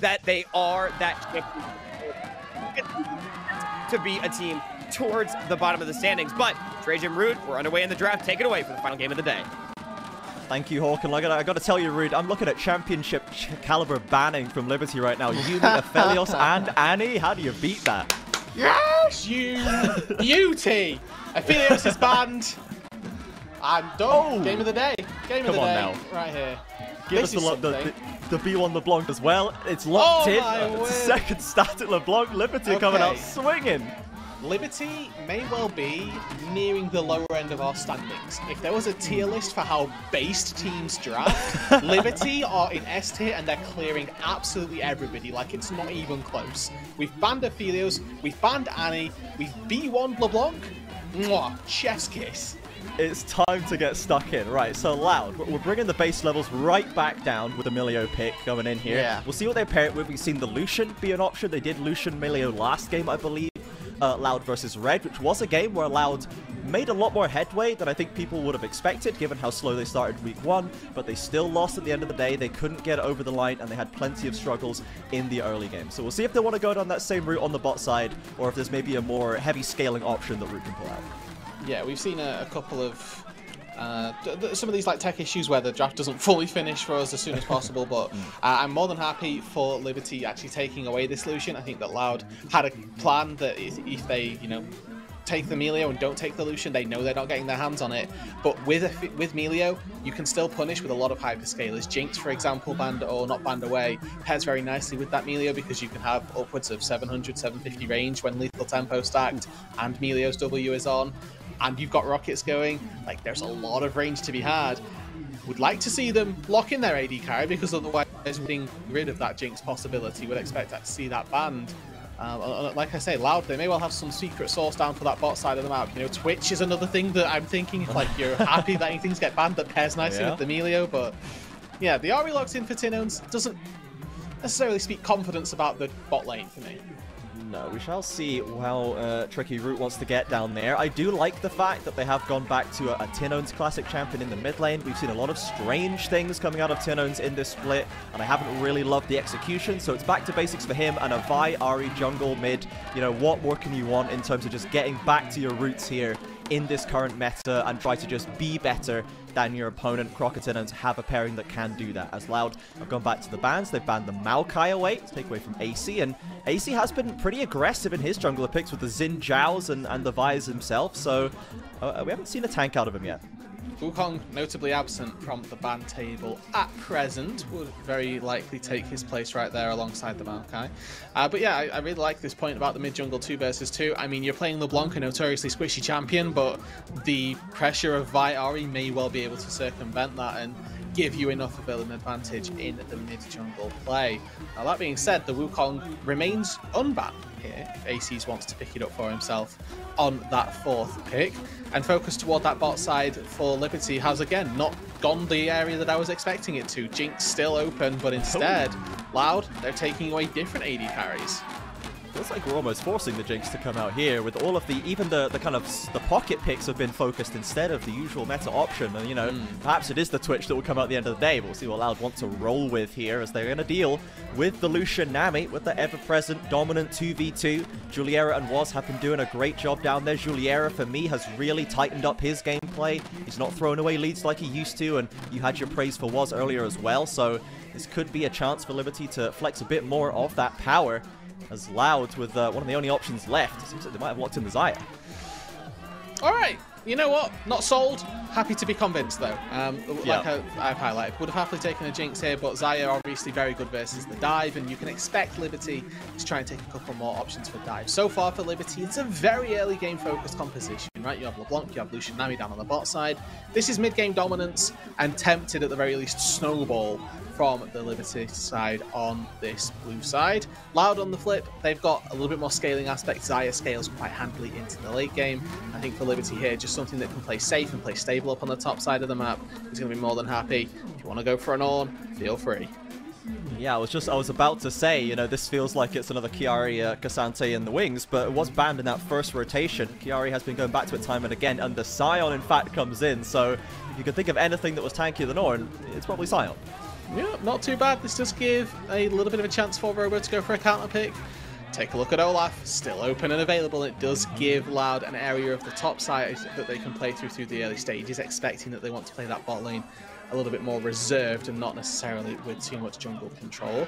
that they are that to be a team towards the bottom of the standings. But Trajan Rude, we're underway in the draft. Take it away for the final game of the day. Thank you, Hawk. And I gotta tell you, Rude, I'm looking at championship caliber banning from Liberty right now. Yumi, Aphelios, and Annie. How do you beat that? Yes, you beauty. Aphelios is banned. I'm done. Oh. Game of the day. Game of the day. Now. Right here. Give us the B1 LeBlanc as well. It's locked in. It's a second static LeBlanc. Liberty coming out swinging. Liberty may well be nearing the lower end of our standings. If there was a tier list for how based teams draft, Liberty are in S tier and they're clearing absolutely everybody like it's not even close. We've banned Aphelios, we've banned Annie, we've B1 LeBlanc. Mwah, chef's kiss. It's time to get stuck in. Right, so Loud, we're bringing the base levels right back down with the Milio pick going in here. Yeah. We'll see what they pair it with. We've seen the Lucian be an option. They did Lucian Milio last game, I believe. Loud versus Red, which was a game where Loud made a lot more headway than I think people would have expected, given how slow they started week 1, but they still lost at the end of the day. They couldn't get over the line, and they had plenty of struggles in the early game. So we'll see if they want to go down that same route on the bot side, or if there's maybe a more heavy scaling option that Root can pull out. Yeah, we've seen a couple of some of these like tech issues where the draft doesn't fully finish for us as soon as possible, but I'm more than happy for Liberty actually taking away this Lucian. I think that Loud had a plan that if they, you know, take the Milio and don't take the Lucian, they know they're not getting their hands on it. But with Milio, you can still punish with a lot of hyperscalers. Jinx, for example, banned or not banned away, pairs very nicely with that Milio because you can have upwards of 700, 750 range when lethal tempo stacked and Milio's W is on. And you've got rockets going, like there's a lot of range to be had. Would like to see them lock in their AD carry because otherwise getting rid of that Jinx possibility. Would expect to see that banned. Like I say, Loud, they may well have some secret source down for that bot side of the map. You know, Twitch is another thing that I'm thinking, like you're happy that things get banned that pairs nicely with the Milio, but yeah, the Ari locked in for Tinones doesn't necessarily speak confidence about the bot lane for me. No, we shall see how tricky Root wants to get down there. I do like the fact that they have gone back to a Tinones classic champion in the mid lane. We've seen a lot of strange things coming out of Tinones in this split, and I haven't really loved the execution, so it's back to basics for him and a Vi, Ari, jungle, mid. You know, what more can you want in terms of just getting back to your roots here in this current meta and try to just be better than your opponent. Crocodilians have a pairing that can do that. As Loud have gone back to the bans, they've banned the Maokai away to take away from AC, and AC has been pretty aggressive in his jungler picks with the Xin Zhaos and the Vi's himself, so we haven't seen a tank out of him yet. Wukong notably absent from the ban table at present, would very likely take his place right there alongside the Maokai. But yeah, I really like this point about the mid-jungle 2 versus 2. I mean, you're playing LeBlanc, a notoriously squishy champion, but the pressure of Vi Ari may well be able to circumvent that and give you enough of an advantage in the mid-jungle play. Now that being said, the Wukong remains unbanned here. Aces wants to pick it up for himself on that 4th pick, and focus toward that bot side for Liberty has again not gone the area that I was expecting it to. Jinx still open, but instead, Loud, they're taking away different AD carries. Feels like we're almost forcing the Jinx to come out here with all of the, even the kind of, the pocket picks have been focused instead of the usual meta option. And, you know, perhaps it is the Twitch that will come out at the end of the day, but we'll see what Loud want to roll with here as they're going to deal with the Lucian Nami with the ever-present dominant 2v2. Juliera and Waz have been doing a great job down there. Juliera, for me, has really tightened up his gameplay. He's not throwing away leads like he used to, and you had your praise for Waz earlier as well, so this could be a chance for Liberty to flex a bit more of that power. As Loud with one of the only options left. It seems like they might have locked in the Xayah. Alright, you know what? Not sold. Happy to be convinced though. Like I've highlighted, would have happily taken a Jinx here, but Xayah obviously very good versus the dive, and you can expect Liberty to try and take a couple more options for dive. So far for Liberty, it's a very early game focused composition, right? You have LeBlanc, you have Lucian Nami down on the bot side. This is mid game dominance and tempted at the very least snowball from the Liberty side on this blue side. Loud on the flip, they've got a little bit more scaling aspects. Xayah scales quite handily into the late game. I think for Liberty here, just something that can play safe and play stable up on the top side of the map is going to be more than happy. If you want to go for an Ornn, feel free. Yeah, I was about to say, you know, this feels like it's another Chiari Cassante in the wings, but it was banned in that first rotation. Chiari has been going back to it time and again, and the Sion, in fact, comes in, so if you could think of anything that was tankier than Ornn, it's probably Sion. Yeah, not too bad. This does give a little bit of a chance for Robo to go for a counter pick. Take a look at Olaf, still open and available. It does give Loud an area of the top side that they can play through the early stages, expecting that they want to play that bot lane a little bit more reserved and not necessarily with too much jungle control.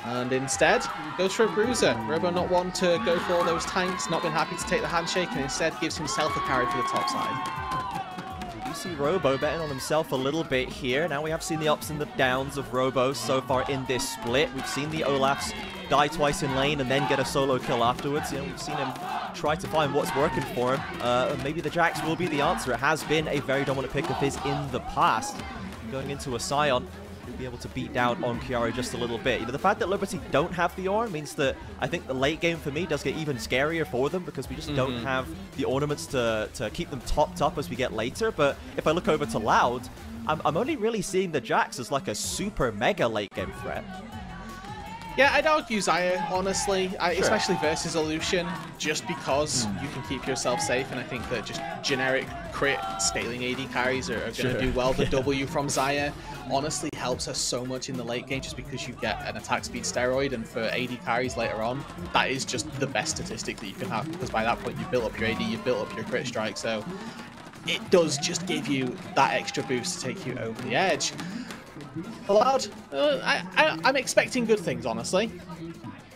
And instead, goes for a bruiser. Robo not one to go for all those tanks, not been happy to take the handshake, and instead gives himself a carry for the top side. You see Robo betting on himself a little bit here. Now we have seen the ups and the downs of Robo so far in this split. We've seen the Olafs die twice in lane and then get a solo kill afterwards. You know, we've seen him try to find what's working for him. Maybe the Jax will be the answer. It has been a very dominant pick of his in the past. Going into a Sion, he'll be able to beat down on Kiara just a little bit. You know, the fact that Liberty don't have the Ornn means that I think the late game for me does get even scarier for them, because we just don't have the ornaments to keep them topped up as we get later. But if I look over to Loud, I'm only really seeing the Jax as like a super mega late game threat. Yeah, I'd argue Xayah, honestly, especially versus Illusion, just because you can keep yourself safe, and I think that just generic crit scaling AD carries are going to do well. The W from Xayah honestly helps us so much in the late game, just because you get an attack speed steroid, and for AD carries later on, that is just the best statistic that you can have, because by that point you've built up your AD, you've built up your crit strike, so it does just give you that extra boost to take you over the edge. Loud, I'm expecting good things, honestly.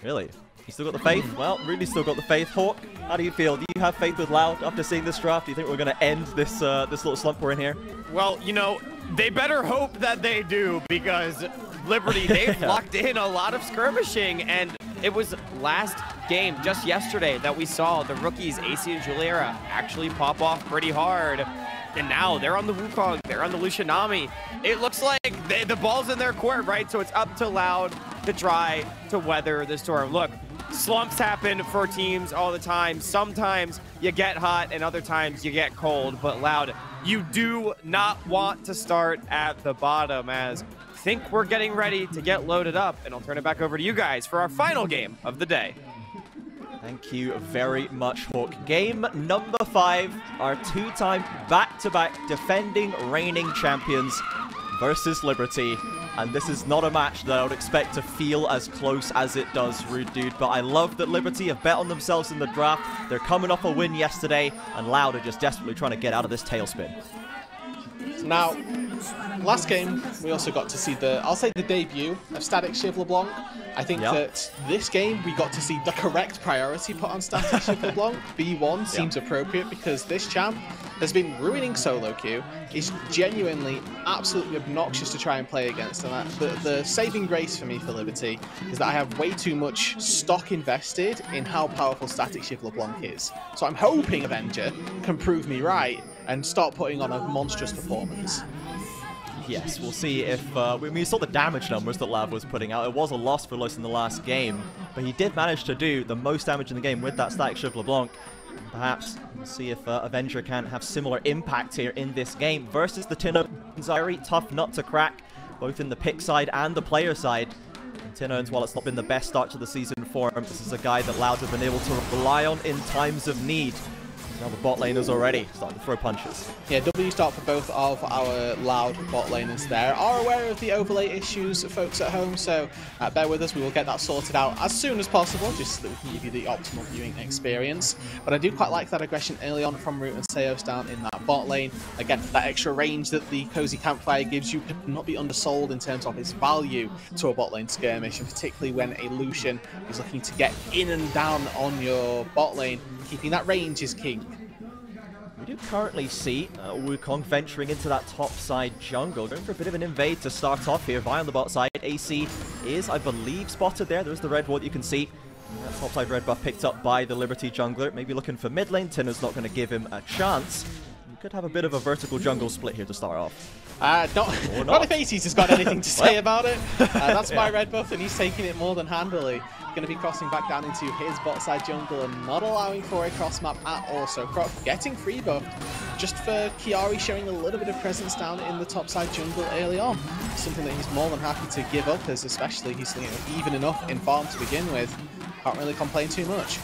Really? You still got the faith? Well, really still got the faith. Hawk, how do you feel? Do you have faith with Loud after seeing this draft? Do you think we're going to end this this little slump we're in here? Well, you know, they better hope that they do, because Liberty, they've locked in a lot of skirmishing, and it was last game, just yesterday, that we saw the rookies, AC and Juliera, actually pop off pretty hard. And now they're on the Wukong, they're on the Lucianami. It looks like the ball's in their court, right? So it's up to Loud to try to weather the storm. Look, slumps happen for teams all the time. Sometimes you get hot and other times you get cold. But Loud, you do not want to start at the bottom, as I think we're getting ready to get loaded up. And I'll turn it back over to you guys for our final game of the day. Thank you very much, Hawk. Game number 5, our two-time back-to-back defending reigning champions versus Liberty. And this is not a match that I would expect to feel as close as it does, Rude Dude. But I love that Liberty have bet on themselves in the draft. They're coming off a win yesterday, and Loud are just desperately trying to get out of this tailspin. Now, last game, we also got to see I'll say the debut of Static Shiv LeBlanc. I think that this game, we got to see the correct priority put on Static Shiv LeBlanc. B1 seems appropriate, because this champ has been ruining solo queue, is genuinely absolutely obnoxious to try and play against. And the saving grace for me for Liberty is that I have way too much stock invested in how powerful Static Shiv LeBlanc is. So I'm hoping Avenger can prove me right and start putting on a monstrous performance. Yes, we'll see if... we saw the damage numbers that Lav was putting out. It was a loss for Lois in the last game, but he did manage to do the most damage in the game with that Static Shiv LeBlanc. Perhaps we'll see if Avenger can have similar impact here in this game versus the Tinones. Very tough nut to crack, both in the pick side and the player side. And Tinones, while it's not been the best start to the season for him, this is a guy that Loud have been able to rely on in times of need. Now the bot laners already starting to throw punches. Yeah, W start for both of our Loud bot laners there. Are aware of the overlay issues, folks at home, so bear with us. We will get that sorted out as soon as possible, just so that we can give you the optimal viewing experience. But I do quite like that aggression early on from Root and Seos down in that bot lane. Again, that extra range that the Cozy Campfire gives you could not be undersold in terms of its value to a bot lane skirmish, and particularly when a Lucian is looking to get in and down on your bot lane. Keeping that range is key. We do currently see Wukong venturing into that top side jungle, going for a bit of an invade to start off here. Vi on the bot side, AC is, I believe, spotted there. There's the red ward you can see. That top side red buff picked up by the Liberty jungler. Maybe looking for mid lane. Tinner's not going to give him a chance. We could have a bit of a vertical jungle split here to start off. Not if AC's has got anything to say about it. That's my red buff, and he's taking it more than handily. Going to be crossing back down into his bot side jungle and not allowing for a cross map at all. So Croc getting free buffed just for Kiari showing a little bit of presence down in the top side jungle early on. Something that he's more than happy to give up, as especially he's even enough in farm to begin with. Can't really complain too much.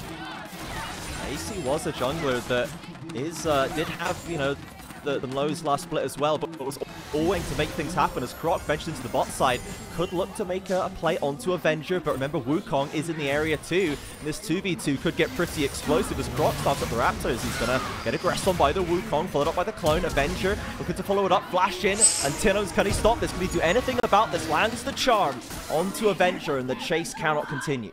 AC was a jungler that did have, you know, the Lowe's last split as well, but it was owing to make things happen as Croc ventured into the bot side. Could look to make a play onto Avenger, but remember Wukong is in the area too. And this 2v2 could get pretty explosive as Croc starts up the Raptors. He's going to get aggressed on by the Wukong, followed up by the clone. Avenger looking to follow it up, flash in, and Tino's, can he stop this? Can he do anything about this? Lands the charm onto Avenger, and the chase cannot continue.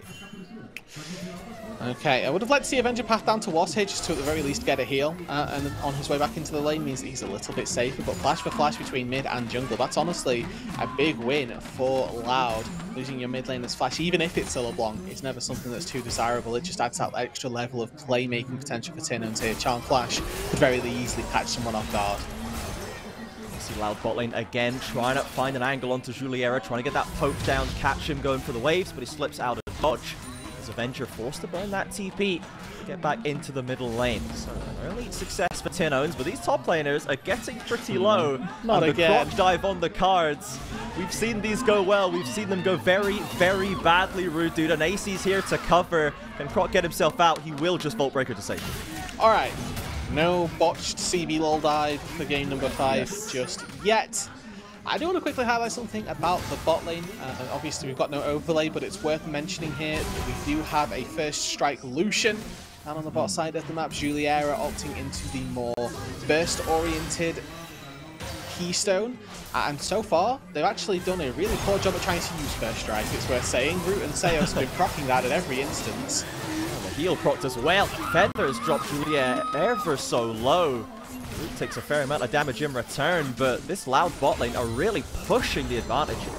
Okay, I would have liked to see Avenger path down to Wastage just to at the very least get a heal, and on his way back into the lane means that he's a little bit safer, but flash for flash between mid and jungle, that's honestly a big win for Loud. Losing your mid lane as flash, even if it's a LeBlanc, it's never something that's too desirable. It just adds that extra level of playmaking potential for Tino, and say a Charm Flash could very easily catch someone off guard. See Loud bot lane again, trying to find an angle onto Juliera, trying to get that poke down, catch him going for the waves, but he slips out of dodge. Avenger forced to burn that TP to get back into the middle lane. So early success for Tinones, but these top laners are getting pretty low. Not and again. The Croc dive on the cards. We've seen these go well. We've seen them go very, very badly, Rude Dude. And AC's here to cover. Can Croc get himself out? He will just Vault Breaker to safety. All right. No botched CBLOL dive for game number 5 just yet. I do want to quickly highlight something about the bot lane. Obviously, we've got no overlay, but it's worth mentioning here that we do have a first strike Lucian down on the bot side of the map. Juliera opting into the more burst-oriented Keystone. And so far, they've actually done a really poor job at trying to use first strike, it's worth saying. Root and Seos have been proccing that at every instance. The heal procced as well. Feathers drop Juliera ever so low. Root takes a fair amount of damage in return, but this Loud bot lane are really pushing the advantage here.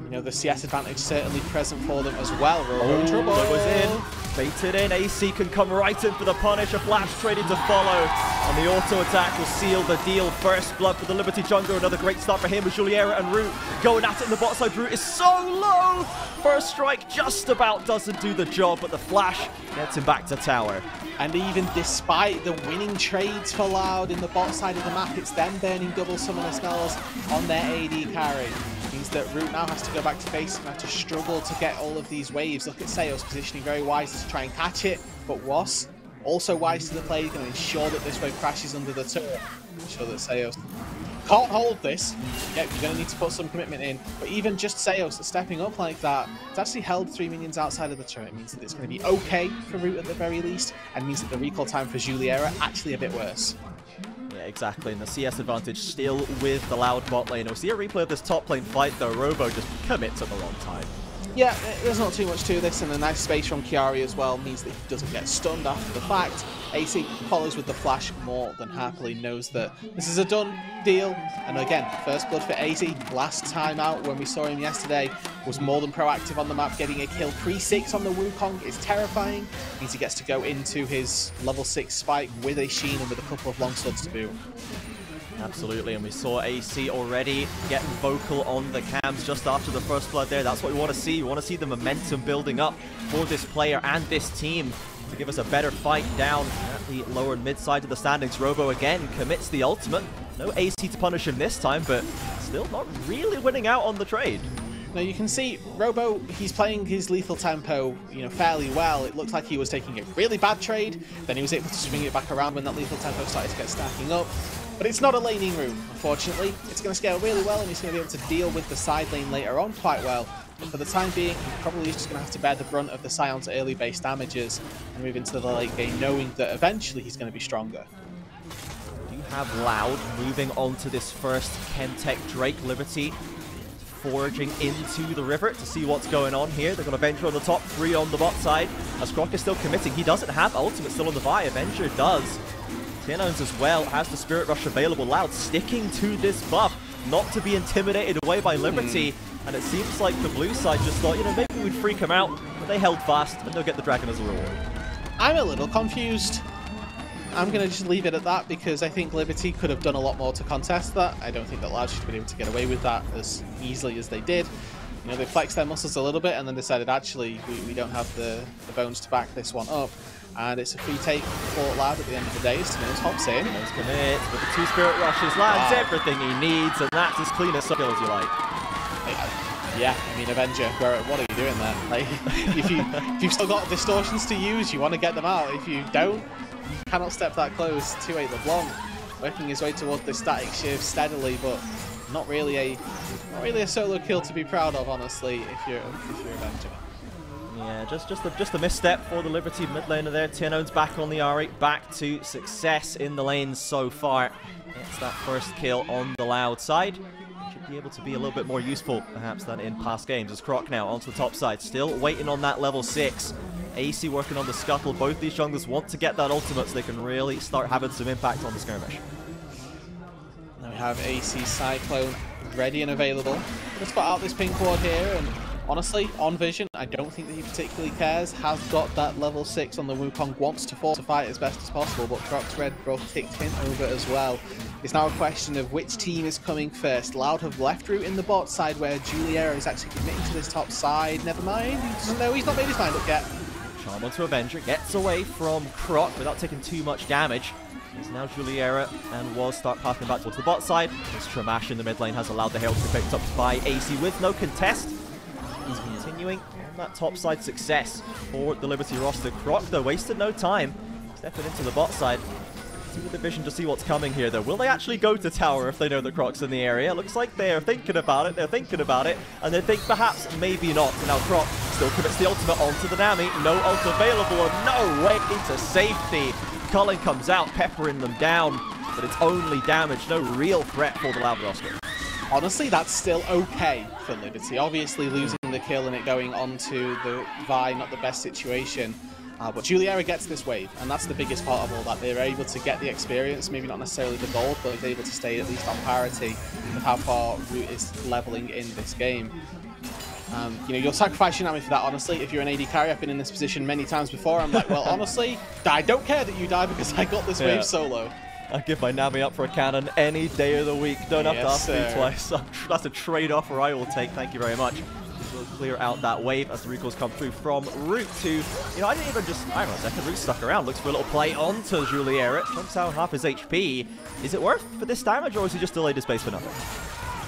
You know, the CS advantage certainly present for them as well. Trouble. That was in. Baited in. AC can come right in for the punish. A flash traded to follow. And the auto attack will seal the deal. First blood for the Liberty jungler. Another great start for him with Juliera and Root going at it in the bot side. Root is so low. First strike just about doesn't do the job, but the flash gets him back to tower. And even despite the winning trades for Loud in the bot side of the map, it's them burning double summoner spells on their AD carry. It means that Root now has to go back to base and have to struggle to get all of these waves. Look at Seos positioning very wisely to try and catch it, but Was also wise to the play, going to ensure that this wave crashes under the turret. Ensure that Seos can't hold this. Yeah, you're going to need to put some commitment in. But even just Seos stepping up like that, it's actually held 3 minions outside of the turret. It means that it's going to be okay for Root at the very least, and means that the recall time for Juliera actually a bit worse. Yeah, exactly. And the CS advantage still with the Loud bot lane. We'll see a replay of this top lane fight, though. Robo just commits at the wrong time. Yeah, there's not too much to this, and a nice space from Chiari as well means that he doesn't get stunned after the fact. AC follows with the flash more than happily, knows that this is a done deal. And again, first blood for AC. Last time out when we saw him yesterday was more than proactive on the map, getting a kill pre-6 on the Wukong is terrifying. Means he gets to go into his level 6 spike with a Sheen and with a couple of long swords to boot. Absolutely, and we saw AC already getting vocal on the cams just after the first blood there. That's what we want to see. We want to see the momentum building up for this player and this team to give us a better fight down at the lower and mid side of the standings. Robo again commits the ultimate. No AC to punish him this time, but still not really winning out on the trade. Now you can see Robo, he's playing his lethal tempo, you know, fairly well. It looked like he was taking a really bad trade, then he was able to swing it back around when that lethal tempo started to get stacking up. But it's not a laning room, unfortunately. It's going to scale really well, and he's going to be able to deal with the side lane later on quite well. But for the time being, he probably is just going to have to bear the brunt of the Scion's early base damages and move into the late game, knowing that eventually he's going to be stronger. You have Loud moving on to this first Chemtech Drake Liberty, foraging into the river to see what's going on here. They're going to Avenger on the top, 3 on the bot side. As Croc is still committing, he doesn't have ultimate still on the Vi. Avenger does. Tinones as well has the Spirit Rush available. Loud sticking to this buff, not to be intimidated away by Liberty. And it seems like the blue side just thought, you know, maybe we'd freak him out, but they held fast and they'll get the dragon as a reward. I'm a little confused. I'm going to just leave it at that because I think Liberty could have done a lot more to contest that. I don't think that Loud should have been able to get away with that as easily as they did. You know, they flexed their muscles a little bit and then decided, actually, we don't have the bones to back this one up. And it's a free take for Loud at the end of the day. Tinones hops in. Tinones commit with the 2 Spirit Rushes, lands everything he needs, and that's as clean a skill as you like. Yeah, I mean, Avenger, what are you doing there? Like, if you've still got distortions to use, you want to get them out. If you don't, Cannot step that close. 2-8 LeBlanc working his way towards the static shift steadily, but not really a solo kill to be proud of, honestly, if you're Avenger. Yeah, just a misstep for the Liberty mid laner there. Tinone's back on the R8, back to success in the lane so far. It's that first kill on the Loud side. Should be able to be a little bit more useful, perhaps, than in past games. As Croc now onto the top side, still waiting on that level 6. AC working on the scuttle. Both these junglers want to get that ultimate so they can really start having some impact on the skirmish. Now we have AC Cyclone ready and available. Gonna spot out this pink ward here, and honestly, on Vision, I don't think that he particularly cares. Has got that level 6 on the Wukong, wants to fortify it as best as possible, but Croc's red bro ticked him over as well. It's now a question of which team is coming first. Loud have left route in the bot side where Juliera is actually committing to this top side. Never mind, he doesn't know, he's not made his mind up yet. Charm onto Avenger, gets away from Croc without taking too much damage. It's now Juliera and was start passing back towards the bot side. This Tramash in the mid lane has allowed the Herald to be picked up by AC with no contest. He's continuing on that top side success for the Liberty roster. Croc, though, wasted no time stepping into the bot side. With the vision to see what's coming here, though. Will they actually go to tower if they know the Croc's in the area? Looks like they're thinking about it, and they think perhaps maybe not. So now Croc still commits the ultimate onto the Nami. No ult available, and no way to safety. Cullen comes out, peppering them down, but it's only damage, no real threat for the Loud roster. Honestly, that's still okay for Liberty. Obviously, losing the kill and it going onto the Vi, not the best situation. But Juliera gets this wave, and that's the biggest part of all that. They're able to get the experience, maybe not necessarily the gold, but they're able to stay at least on parity with how far Root is leveling in this game. You know, you'll sacrifice your Nami for that, honestly. If you're an AD carry, I've been in this position many times before. I'm like, well, honestly, I don't care that you die because I got this wave solo. I'd give my Nami up for a cannon any day of the week. Don't have to ask me twice. That's a trade-off where I will take. Thank you very much. We'll clear out that wave as the recalls come through from Root to, you know, I don't know, a second. Root stuck around, looks for a little play onto Juliera. Jumps out half his HP. Is it worth for this damage, or is he just delayed his base for nothing?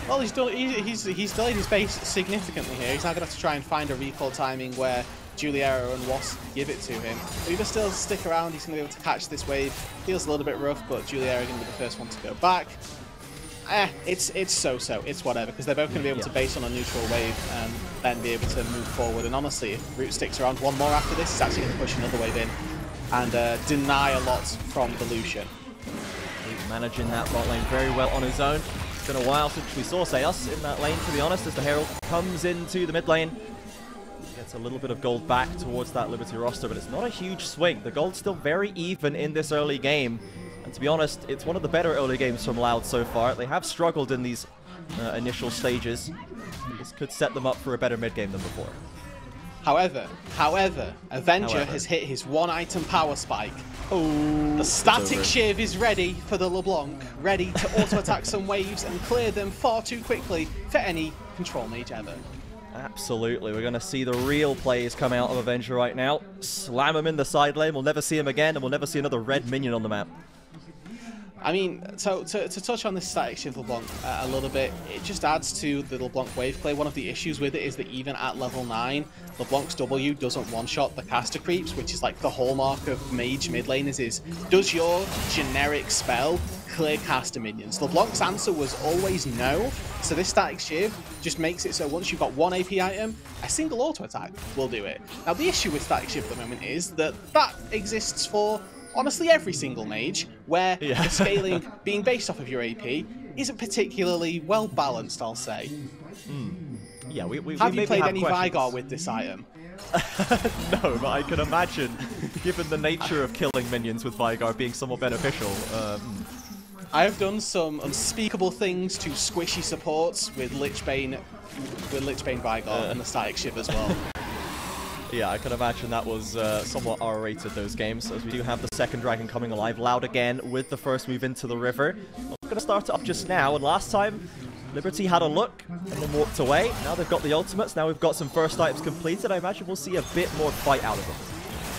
Well, he's delayed his base significantly here. He's now going to have to try and find a recall timing where Juliera and Wasp give it to him. But he will still stick around. He's going to be able to catch this wave. Feels a little bit rough, but Juliera going to be the first one to go back. It's so-so. It's whatever, because they're both going to be able to base on a neutral wave and then be able to move forward. And honestly, if Root sticks around one more after this, he's actually going to push another wave in and deny a lot from the Lucian. He's managing that bot lane very well on his own. It's been a while since we saw Seus in that lane, to be honest, as the Herald comes into the mid lane. Gets a little bit of gold back towards that Liberty roster, but it's not a huge swing. The gold's still very even in this early game. And to be honest, it's one of the better early games from Loud so far. They have struggled in these initial stages. This could set them up for a better mid game than before. However, Avenger has hit his one-item power spike. Oh, the static shiv is ready for the LeBlanc, ready to auto-attack some waves and clear them far too quickly for any control mage ever. Absolutely, we're going to see the real plays come out of Avenger right now. Slam him in the side lane, we'll never see him again, and we'll never see another red minion on the map. I mean, so to touch on this static shift LeBlanc a little bit, it just adds to the LeBlanc wave play. One of the issues with it is that even at level 9, LeBlanc's W doesn't one-shot the caster creeps, which is like the hallmark of mage mid laners is, does your generic spell clear caster minions? LeBlanc's answer was always no, so this static shiv just makes it so once you've got one AP item, a single auto attack will do it. Now the issue with static shiv at the moment is that that exists for honestly every single mage, where the scaling being based off of your AP isn't particularly well balanced, I'll say. Yeah, have you played any Vigor with this item? No, but I can imagine, given the nature of killing minions with Vigor being somewhat beneficial. I have done some unspeakable things to squishy supports with Lichbane Vigor and the static shiv as well. Yeah, I can imagine that was somewhat R-rated, those games, as we do have the second dragon coming alive. Loud again with the first move into the river. I'm going to start it up just now, and last time Liberty had a look and then walked away. Now they've got the ultimates, now we've got some first items completed. I imagine we'll see a bit more fight out of them.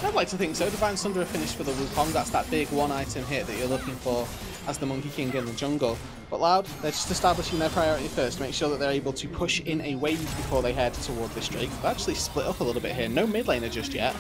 I'd like to think so. Divine Sunder finished for the Wukong. That's that big one-item hit that you're looking for as the Monkey King in the jungle. But Loud, they're just establishing their priority first, make sure that they're able to push in a wave before they head toward this Drake. They've actually split up a little bit here. No mid laner just yet.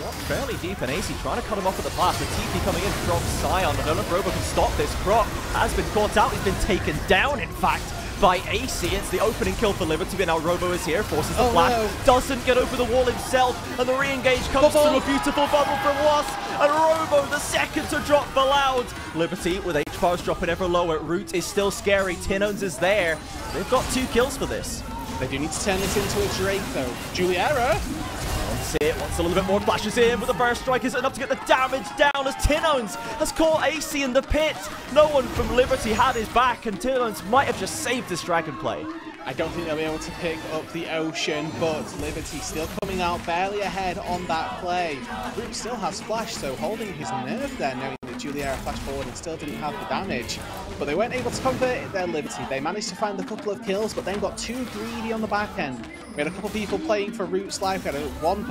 dropped fairly deep, and AC trying to cut him off at the pass. The TP coming in from Sion. I don't know if Robo can stop this. Croc has been caught out. He's been taken down, in fact, by AC. It's the opening kill for Liberty, but now Robo is here, forces the flash, doesn't get over the wall himself, and the re-engage comes through a beautiful bubble from Was, and Robo the second to drop for Loud. Liberty with H-bars dropping ever lower. Root is still scary. Tinones is there. They've got 2 kills for this. They do need to turn this into a Drake, though. Juliera wants a little bit more, flashes in with the first strike. Is it enough to get the damage down as Tinones has caught AC in the pit? No one from Liberty had his back, and Tinones might have just saved this dragon play. I don't think they'll be able to pick up the Ocean, but Liberty still coming out barely ahead on that play. Root still has flash, so holding his nerve there, knowing that Juliera flashed forward and still didn't have the damage. But they weren't able to convert it there, Liberty. They managed to find a couple of kills, but then got too greedy on the back end. We had a couple of people playing for Root's life. We had one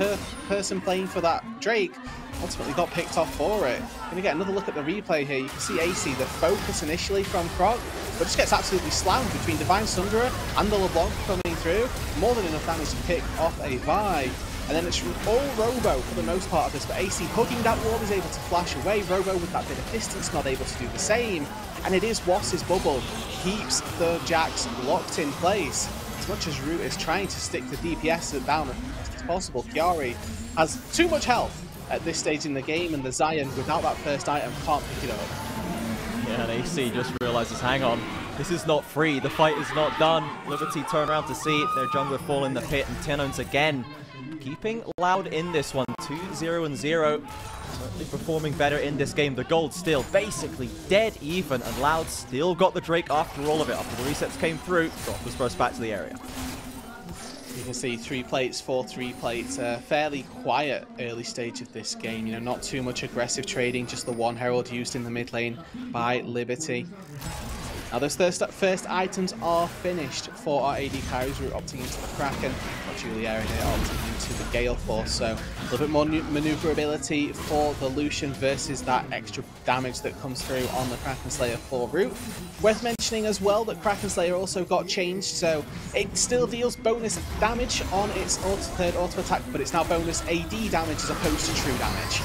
person playing for that Drake. Ultimately got picked off for it. Gonna get another look at the replay here. You can see AC, the focus initially from Croc, but just gets absolutely slammed between Divine Sunderer and the LeBlanc coming through. More than enough damage to pick off a Vi. And then it's all Robo for the most part of this, but AC hugging that wall is able to flash away. Robo with that bit of distance not able to do the same. And it is Wass's bubble keeps the Jax locked in place. As much as Root is trying to stick the DPS down as fast as possible, Chiari has too much health at this stage in the game, and the Zion, without that first item, can't pick it up. Yeah, and AC just realizes, hang on, this is not free, the fight is not done. Liberty turn around to see their jungler fall in the pit, and Tinones again keeping Loud in this one, 2-0-0. Certainly performing better in this game. The gold still basically dead even, and Loud still got the Drake after all of it. After the resets came through, dropped was first back to the area. You can see 3 plates, 4-3 plates, fairly quiet early stage of this game. You know, not too much aggressive trading, just the one Herald used in the mid lane by Liberty. Now those first items are finished for our AD carries. We're opting into the Kraken, or Juliera here opting into the Gale Force. So a little bit more maneuverability for the Lucian versus that extra damage that comes through on the Kraken Slayer for Root. Worth mentioning as well that Kraken Slayer also got changed, so it still deals bonus damage on its third auto attack, but it's now bonus AD damage as opposed to true damage.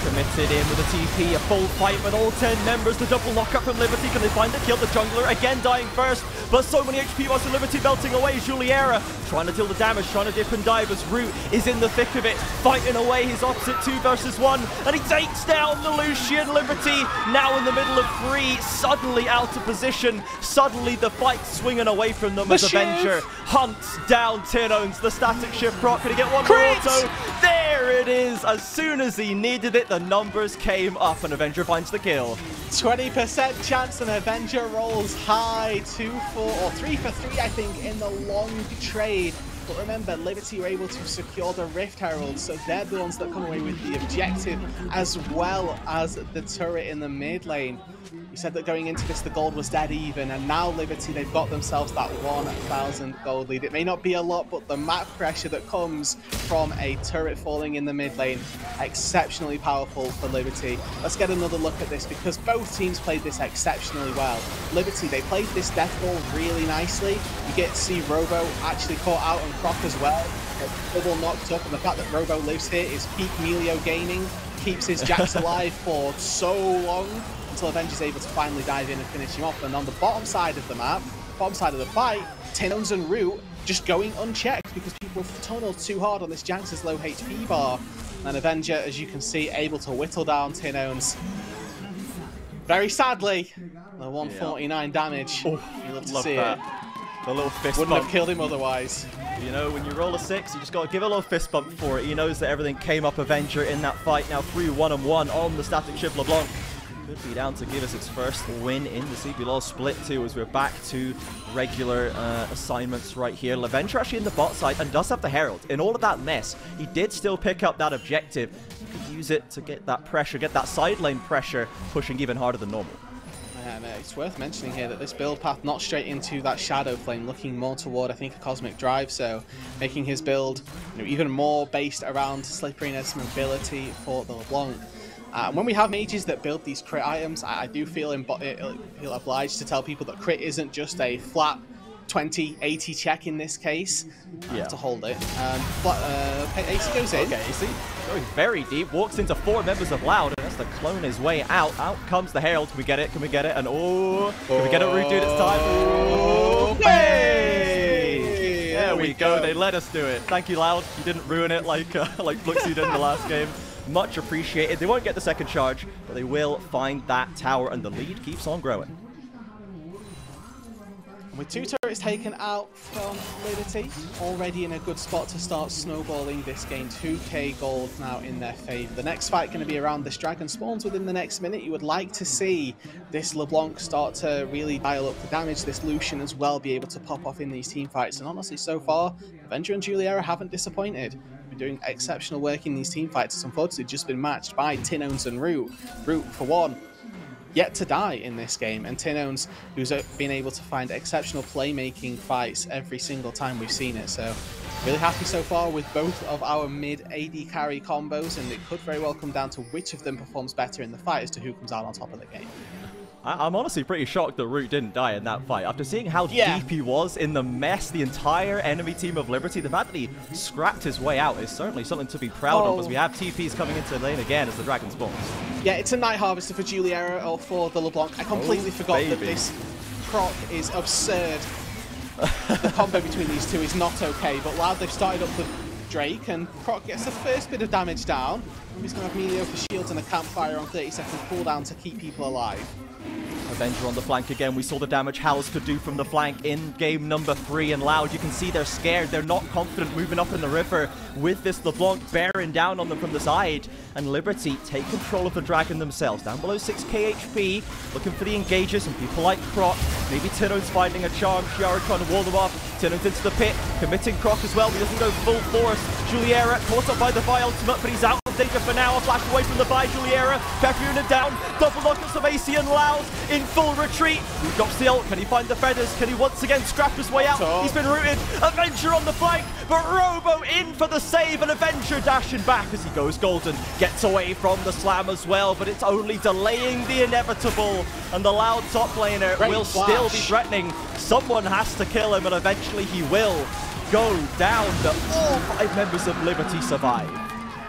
Committed in with a TP, a full fight with all 10 members. The double knockup from Liberty. Can they find the kill? The jungler again dying first, but so many HP was Liberty belting away. Juliera trying to deal the damage, trying to dip and dive as Root is in the thick of it, fighting away his opposite 2 versus 1, and he takes down the Lucian. Liberty now in the middle of 3, suddenly out of position, suddenly the fight's swinging away from them as Avenger hunts down Tinones. The static shift proc, can he get one more auto? There it is! As soon as he needed it, the numbers came up and Avenger finds the kill. 20% chance and Avenger rolls high, 2 for, or 3 for 3 I think in the long trade. But remember, Liberty were able to secure the Rift Herald, so they're the ones that come away with the objective as well as the turret in the mid lane. You said that going into this the gold was dead even, and now Liberty, they've got themselves that 1,000 gold lead. It may not be a lot, but the map pressure that comes from a turret falling in the mid lane, exceptionally powerful for Liberty. Let's get another look at this, because both teams played this exceptionally well. Liberty, they played this death ball really nicely. You get to see Robo actually caught out and Croc as well. Double knocked up, and the fact that Robo lives here is peak Melio gaming, keeps his Jax alive for so long, until Avenger's able to finally dive in and finish him off. And on the bottom side of the map, bottom side of the fight, Tinones and Root just going unchecked because people have tunneled too hard on this Jax's low HP bar. And Avenger, as you can see, able to whittle down Tinones. Very sadly, the 149 damage. Oh, you love to love see that. it. The little fist Wouldn't bump. have killed him otherwise. You know, when you roll a 6, you just got to give a little fist bump for it. He knows that everything came up Avenger in that fight. Now 3-1-1 on the static shift LeBlanc. Could be down to give us its first win in the CBLOL split too, as we're back to regular assignments right here. Avenger actually in the bot side and does have the Herald. In all of that mess, he did still pick up that objective. He could use it to get that pressure, get that side lane pressure pushing even harder than normal. And it's worth mentioning here that this build path not straight into that Shadow Flame, looking more toward, I think, a Cosmic Drive, so making his build, you know, even more based around slipperiness, mobility for the LeBlanc. When we have mages that build these crit items, I do feel obliged to tell people that crit isn't just a flat 20-80 check in this case. Yeah. To hold it. AC goes in. Okay, AC going very deep, walks into 4 members of Loud, and has to clone his way out. Out comes the Herald. Can we get it? Can we get it? And can we get it, Root Dude? It's time. Oh, hey! There we go. They let us do it. Thank you, Loud. You didn't ruin it like Fluxy did in the last game. Much appreciated. They won't get the second charge, but they will find that tower, and the lead keeps on growing. With 2 turrets taken out from Liberty, already in a good spot to start snowballing this game. 2k gold now in their favor. The next fight going to be around this dragon spawns within the next minute. You would like to see this LeBlanc start to really dial up the damage. This Lucian as well be able to pop off in these team fights. And honestly, so far, Avenger and Juliera haven't disappointed. Been doing exceptional work in these team fights. It's unfortunately just been matched by Tinones and Root. Root, for one, yet to die in this game, and Tinones, who's been able to find exceptional playmaking fights every single time we've seen it. So really happy so far with both of our mid AD carry combos, and it could very well come down to which of them performs better in the fight as to who comes out on top of the game. I'm honestly pretty shocked that Root didn't die in that fight. After seeing how deep he was in the mess, the entire enemy team of Liberty, the fact that he scrapped his way out is certainly something to be proud of, as we have TPs coming into the lane again as the Dragon spawns. Yeah, it's a Night Harvester for Juliera or for the LeBlanc. I completely forgot that this proc is absurd. The combo between these two is not okay, but Loud, they've started up the Drake, and Proc gets the first bit of damage down. He's going to have Melio for shields and a campfire on 30-second cooldown to keep people alive. Avenger on the flank again. We saw the damage Howls could do from the flank in game number 3, and Loud, you can see they're scared. They're not confident moving up in the river with this LeBlanc bearing down on them from the side. And Liberty take control of the Dragon themselves. Down below 6k HP, looking for the engages and people like Croc. Maybe Tino's finding a charm. Chiara trying to wall them off. Tino's into the pit, committing Croc as well. He doesn't go full force. Juliera caught up by the Vi ultimate, but he's out of danger for now. A flash away from the Vi. Juliera, Kakuna down. Double knockers of AC and Loud in full retreat. He drops the ult. Can he find the feathers? Can he once again scrap his way out? He's been rooted. Avenger on the flank, but Robo in for the save, and Avenger dashing back as he goes golden. Gets away from the slam as well, but it's only delaying the inevitable. And the Loud top laner will still be threatening. Someone has to kill him, and eventually he will go down. All 5 members of Liberty survive.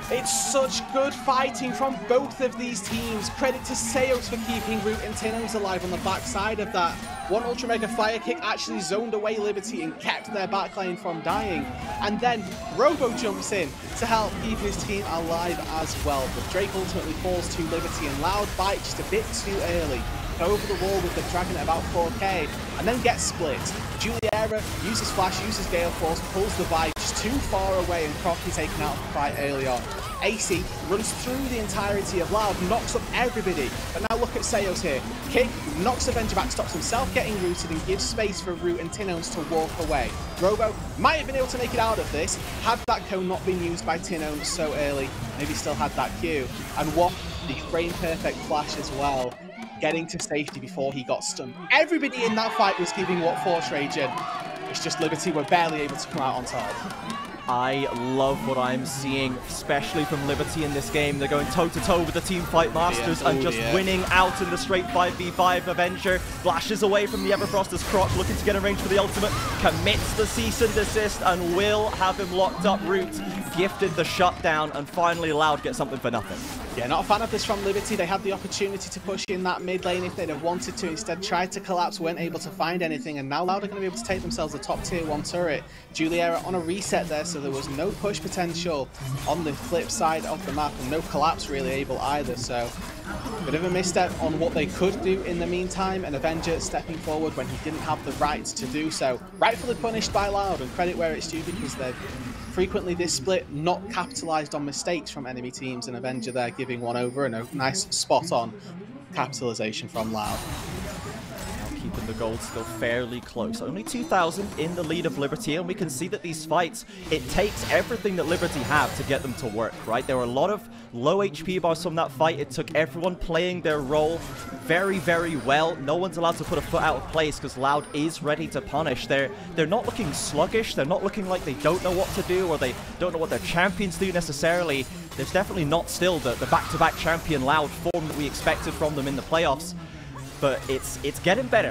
It's such good fighting from both of these teams. Credit to Seos for keeping Root and Tinones alive on the backside of that. One Ultra Mega Fire Kick actually zoned away Liberty and kept their backline from dying. And then Robo jumps in to help keep his team alive as well. But Drake ultimately falls to Liberty, and Loud bite just a bit too early. Over the wall with the Dragon at about 4k, and then gets split. Juliera uses Flash, uses Gale Force, pulls the Vi just too far away, and Croc is taken out quite early on. AC runs through the entirety of Loud, knocks up everybody. But now look at Seos here. Kick knocks Avenger back, stops himself getting rooted, and gives space for Root and Tinones to walk away. Robo might have been able to make it out of this had that cone not been used by Tinones so early. Maybe still had that Q. And what the frame perfect flash as well, getting to safety before he got stunned. Everybody in that fight was giving what Force Rage in. It's just Liberty were barely able to come out on top. I love what I'm seeing, especially from Liberty in this game. They're going toe-to-toe with the Teamfight Masters and just winning out in the straight 5v5. Avenger flashes away from the Everfrost as Croc, looking to get in range for the ultimate, commits the cease and desist, and will have him locked up. Root gifted the shutdown, and finally Loud gets something for nothing. Yeah, not a fan of this from Liberty. They had the opportunity to push in that mid lane if they'd have wanted to. Instead, tried to collapse, weren't able to find anything, and now Loud are going to be able to take themselves a top tier 1 turret. Juliera on a reset there, so there was no push potential on the flip side of the map, and no collapse really able either. So, bit of a misstep on what they could do in the meantime, and Avenger stepping forward when he didn't have the right to do so. Rightfully punished by Loud, and credit where it's due, because they've frequently this split not capitalized on mistakes from enemy teams, and Avenger there giving one over, and a nice spot on capitalization from Loud. Keeping the gold still fairly close. Only 2,000 in the lead of Liberty, and we can see that these fights, it takes everything that Liberty have to get them to work, right? There were a lot of low HP bars from that fight. It took everyone playing their role very, very well. No one's allowed to put a foot out of place because Loud is ready to punish. They're not looking sluggish. They're not looking like they don't know what to do, or they don't know what their champions do necessarily. There's definitely not still the back-to-back champion Loud form that we expected from them in the playoffs. But it's getting better.